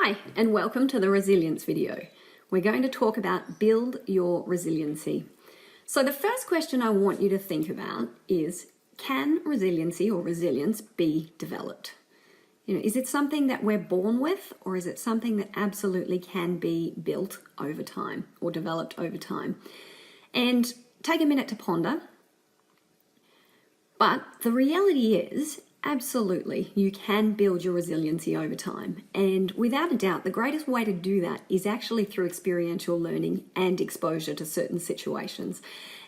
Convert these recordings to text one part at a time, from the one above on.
Hi, and welcome to the resilience video. We're going to talk about build your resiliency. So the first question I want you to think about is, can resiliency or resilience be developed? Is it something that we're born with, or is it something that absolutely can be built over time or developed over time? And take a minute to ponder. But the reality is, absolutely, you can build your resiliency over time. And without a doubt, the greatest way to do that is actually through experiential learning and exposure to certain situations.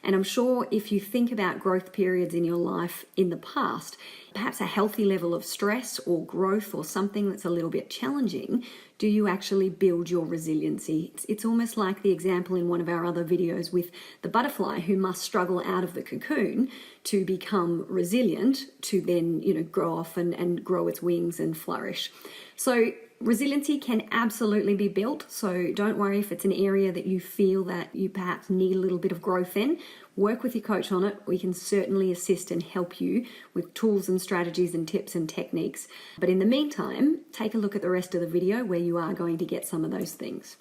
And I'm sure if you think about growth periods in your life in the past, perhaps a healthy level of stress or growth or something that's a little bit challenging, do you actually build your resiliency? It's almost like the example in one of our other videos with the butterfly who must struggle out of the cocoon to become resilient to then, grow off and grow its wings and flourish. So resiliency can absolutely be built, so don't worry if it's an area that you feel that you perhaps need a little bit of growth in. Work with your coach on it. We can certainly assist and help you with tools and strategies and tips and techniques. But in the meantime, take a look at the rest of the video where you are going to get some of those things.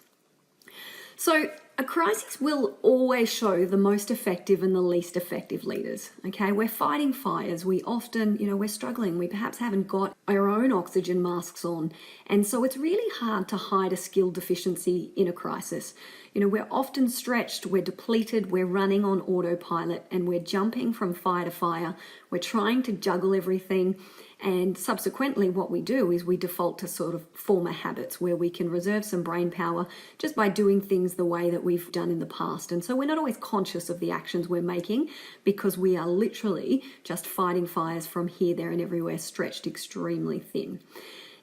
So a crisis will always show the most effective and the least effective leaders, okay? We're fighting fires. We often, we're struggling. We perhaps haven't got our own oxygen masks on. And so it's really hard to hide a skill deficiency in a crisis. We're often stretched, we're depleted, we're running on autopilot, and we're jumping from fire to fire. We're trying to juggle everything. And subsequently, what we do is we default to sort of former habits where we can reserve some brain power just by doing things the way that we've done in the past. And so we're not always conscious of the actions we're making because we are literally just fighting fires from here, there, and everywhere, stretched extremely thin.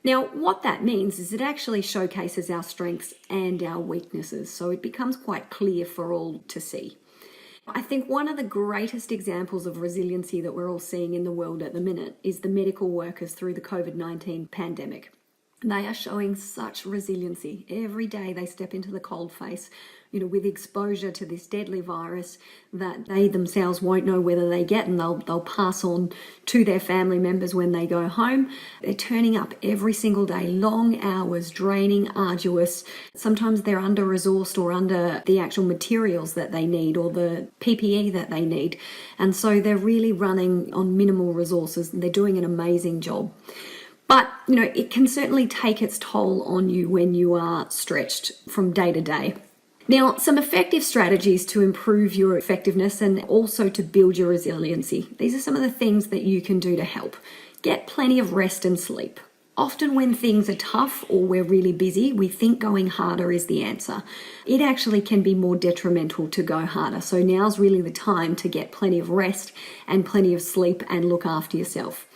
Now, what that means is it actually showcases our strengths and our weaknesses, so it becomes quite clear for all to see. I think one of the greatest examples of resiliency that we're all seeing in the world at the minute is the medical workers through the COVID-19 pandemic. They are showing such resiliency. Every day they step into the cold face, with exposure to this deadly virus that they themselves won't know whether they get, and they'll pass on to their family members when they go home. They're turning up every single day, long hours, draining, arduous. Sometimes they're under-resourced or under the actual materials that they need or the PPE that they need. And so they're really running on minimal resources, and they're doing an amazing job. But, it can certainly take its toll on you when you are stretched from day to day. Now, some effective strategies to improve your effectiveness and also to build your resiliency. These are some of the things that you can do to help. Get plenty of rest and sleep. Often when things are tough or we're really busy, we think going harder is the answer. It actually can be more detrimental to go harder. So now's really the time to get plenty of rest and plenty of sleep and look after yourself.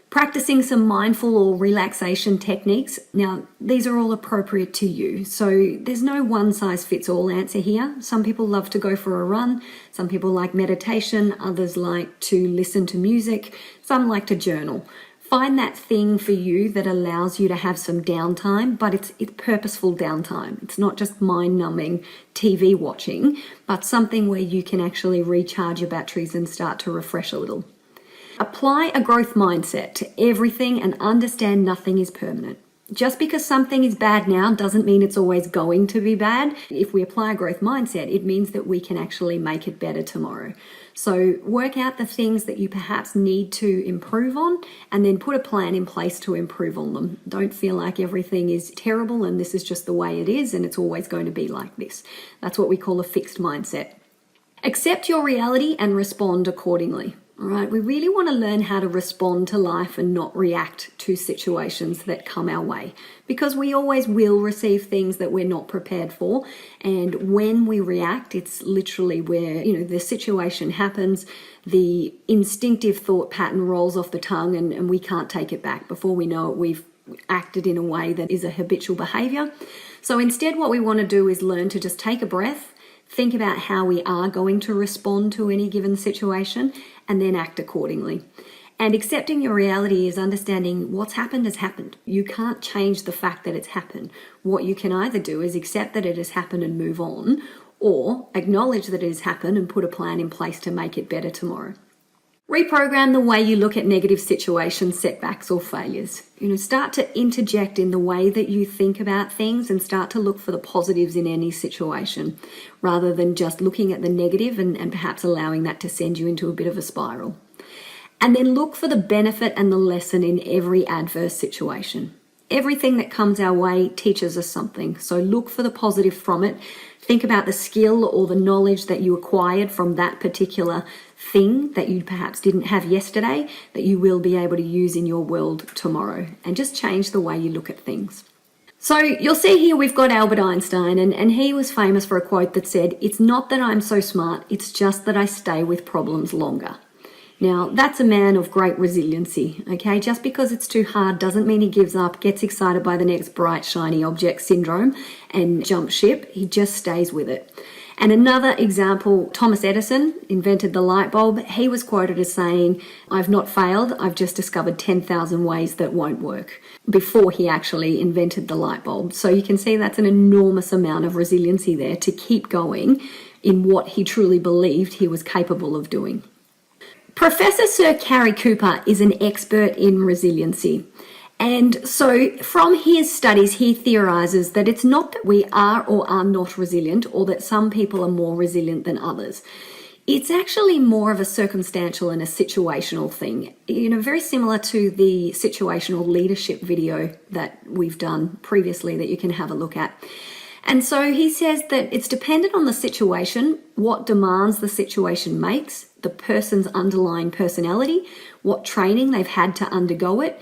Practicing some mindful or relaxation techniques. Now, these are all appropriate to you. So there's no one size fits all answer here. Some people love to go for a run. Some people like meditation. Others like to listen to music. Some like to journal. Find that thing for you that allows you to have some downtime, but it's purposeful downtime. It's not just mind-numbing TV watching, but something where you can actually recharge your batteries and start to refresh a little. Apply a growth mindset to everything and understand nothing is permanent. Just because something is bad now doesn't mean it's always going to be bad. If we apply a growth mindset, it means that we can actually make it better tomorrow. So work out the things that you perhaps need to improve on and then put a plan in place to improve on them. Don't feel like everything is terrible and this is just the way it is and it's always going to be like this. That's what we call a fixed mindset. Accept your reality and respond accordingly. All right, we really want to learn how to respond to life and not react to situations that come our way, because we always will receive things that we're not prepared for. And when we react, it's literally where, the situation happens, the instinctive thought pattern rolls off the tongue and we can't take it back. Before we know it, we've acted in a way that is a habitual behavior. So instead, what we want to do is learn to just take a breath, think about how we are going to respond to any given situation, and then act accordingly. And accepting your reality is understanding what's happened has happened. You can't change the fact that it's happened. What you can either do is accept that it has happened and move on, or acknowledge that it has happened and put a plan in place to make it better tomorrow. Reprogram the way you look at negative situations, setbacks, or failures. Start to interject in the way that you think about things and start to look for the positives in any situation rather than just looking at the negative and perhaps allowing that to send you into a bit of a spiral. And then look for the benefit and the lesson in every adverse situation. Everything that comes our way teaches us something, so look for the positive from it. Think about the skill or the knowledge that you acquired from that particular thing that you perhaps didn't have yesterday that you will be able to use in your world tomorrow, and just change the way you look at things. So you'll see here we've got Albert Einstein, and he was famous for a quote that said, "It's not that I'm so smart, it's just that I stay with problems longer." Now, that's a man of great resiliency, okay? Just because it's too hard doesn't mean he gives up, gets excited by the next bright, shiny object syndrome and jumps ship. He just stays with it. And another example, Thomas Edison invented the light bulb. He was quoted as saying, "I've not failed, I've just discovered 10,000 ways that won't work," before he actually invented the light bulb. So you can see that's an enormous amount of resiliency there to keep going in what he truly believed he was capable of doing. Professor Sir Cary Cooper is an expert in resiliency. And so from his studies, he theorizes that it's not that we are or are not resilient, or that some people are more resilient than others. It's actually more of a circumstantial and a situational thing, very similar to the situational leadership video that we've done previously that you can have a look at. And so he says that it's dependent on the situation, what demands the situation makes, the person's underlying personality, what training they've had to undergo it,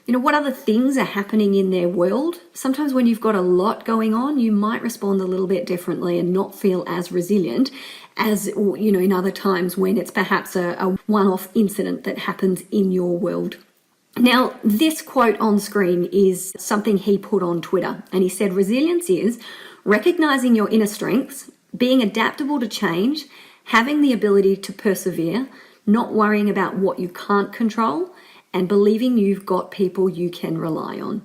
what other things are happening in their world. Sometimes when you've got a lot going on, you might respond a little bit differently and not feel as resilient as, in other times when it's perhaps a one-off incident that happens in your world. Now, this quote on screen is something he put on Twitter, and he said, "Resilience is recognizing your inner strengths, being adaptable to change, having the ability to persevere, not worrying about what you can't control, and believing you've got people you can rely on."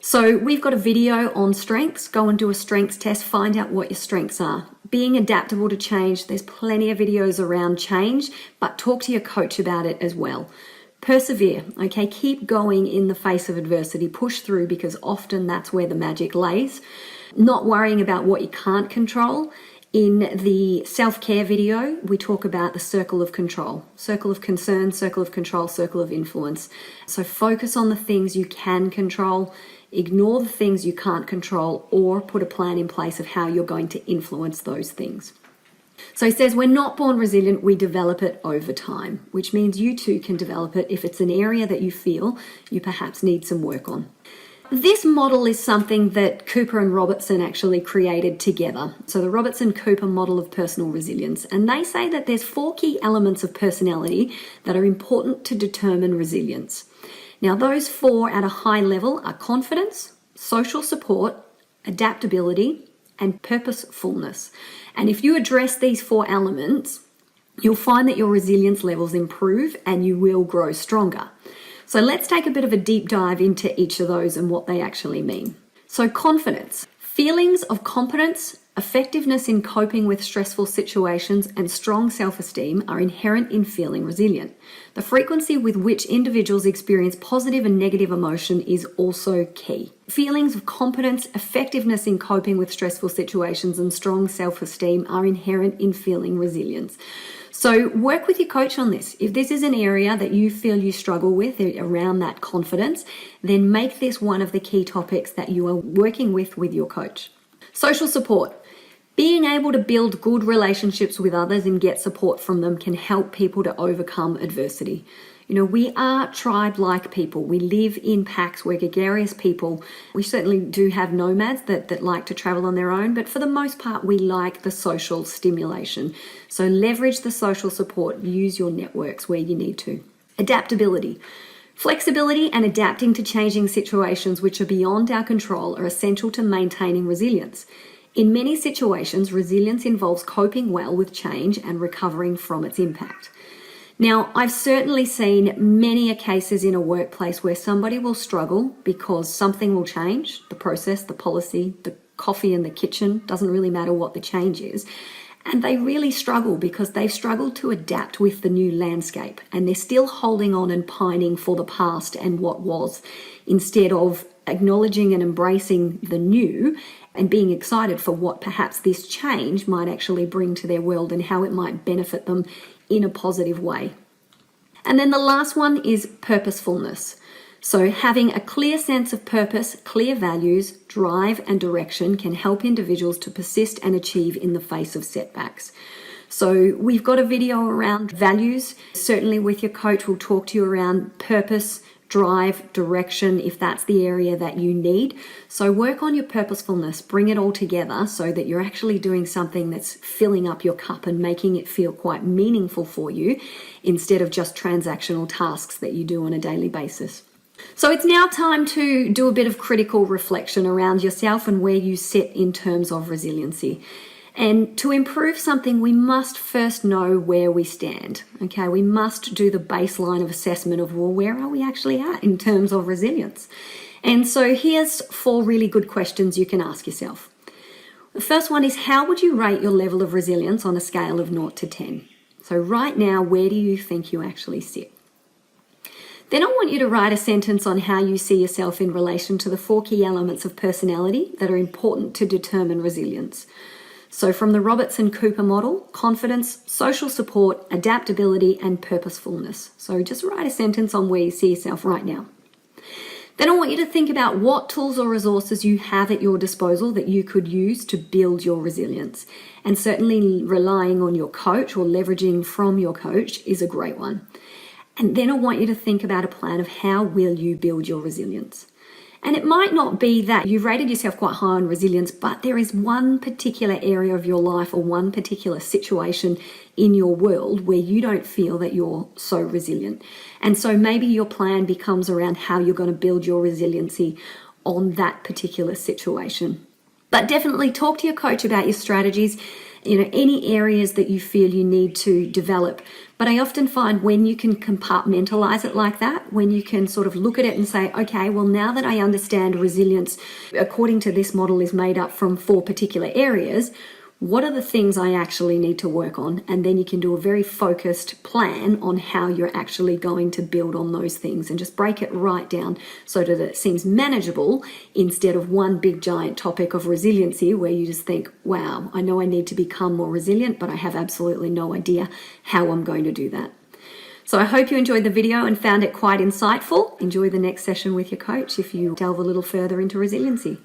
So we've got a video on strengths. Go and do a strengths test, find out what your strengths are. Being adaptable to change, there's plenty of videos around change, but talk to your coach about it as well. Persevere, okay? Keep going in the face of adversity. Push through, because often that's where the magic lays. Not worrying about what you can't control. In the self-care video, we talk about the circle of control, circle of concern, circle of control, circle of influence. So focus on the things you can control, ignore the things you can't control, or put a plan in place of how you're going to influence those things. So he says, we're not born resilient, we develop it over time, which means you too can develop it if it's an area that you feel you perhaps need some work on. This model is something that Cooper and Robertson actually created together. So the Robertson-Cooper model of personal resilience. And they say that there's 4 key elements of personality that are important to determine resilience. Now those 4 at a high level are confidence, social support, adaptability, and purposefulness. And if you address these 4 elements, you'll find that your resilience levels improve and you will grow stronger. So let's take a bit of a deep dive into each of those and what they actually mean. So confidence, feelings of competence, effectiveness in coping with stressful situations, and strong self-esteem are inherent in feeling resilient. The frequency with which individuals experience positive and negative emotion is also key. Feelings of competence, effectiveness in coping with stressful situations, and strong self-esteem are inherent in feeling resilience. So work with your coach on this. If this is an area that you feel you struggle with around that confidence, then make this one of the key topics that you are working with your coach. Social support. Being able to build good relationships with others and get support from them can help people to overcome adversity. We are tribe-like people. We live in packs. We're gregarious people. We certainly do have nomads that like to travel on their own, but for the most part, we like the social stimulation. So leverage the social support. Use your networks where you need to. Adaptability. Flexibility and adapting to changing situations which are beyond our control are essential to maintaining resilience. In many situations, resilience involves coping well with change and recovering from its impact. Now, I've certainly seen many cases in a workplace where somebody will struggle because something will change, the process, the policy, the coffee in the kitchen, doesn't really matter what the change is. And they really struggle because they've struggled to adapt with the new landscape, and they're still holding on and pining for the past and what was, instead of acknowledging and embracing the new and being excited for what perhaps this change might actually bring to their world and how it might benefit them in a positive way. And then the last one is purposefulness. So having a clear sense of purpose, clear values, drive and direction can help individuals to persist and achieve in the face of setbacks. So we've got a video around values. Certainly with your coach, we'll talk to you around purpose, drive, direction, if that's the area that you need. So work on your purposefulness, bring it all together so that you're actually doing something that's filling up your cup and making it feel quite meaningful for you instead of just transactional tasks that you do on a daily basis. So it's now time to do a bit of critical reflection around yourself and where you sit in terms of resiliency. And to improve something, we must first know where we stand. Okay, we must do the baseline of assessment of, well, where are we actually at in terms of resilience? And so here's 4 really good questions you can ask yourself. The first one is, how would you rate your level of resilience on a scale of 0 to 10? So right now, where do you think you actually sit? Then I want you to write a sentence on how you see yourself in relation to the 4 key elements of personality that are important to determine resilience. So from the Robertson-Cooper model, confidence, social support, adaptability, and purposefulness. So just write a sentence on where you see yourself right now. Then I want you to think about what tools or resources you have at your disposal that you could use to build your resilience. And certainly relying on your coach or leveraging from your coach is a great one. And then I want you to think about a plan of how will you build your resilience. And it might not be that you've rated yourself quite high on resilience, but there is one particular area of your life or one particular situation in your world where you don't feel that you're so resilient. And so maybe your plan becomes around how you're going to build your resiliency on that particular situation. But definitely talk to your coach about your strategies, any areas that you feel you need to develop. But I often find when you can compartmentalize it like that, when you can sort of look at it and say, okay, well, now that I understand resilience, according to this model, is made up from 4 particular areas, what are the things I actually need to work on? And then you can do a very focused plan on how you're actually going to build on those things and just break it right down so that it seems manageable instead of one big giant topic of resiliency where you just think, wow, I know I need to become more resilient, but I have absolutely no idea how I'm going to do that. So I hope you enjoyed the video and found it quite insightful. Enjoy the next session with your coach if you delve a little further into resiliency.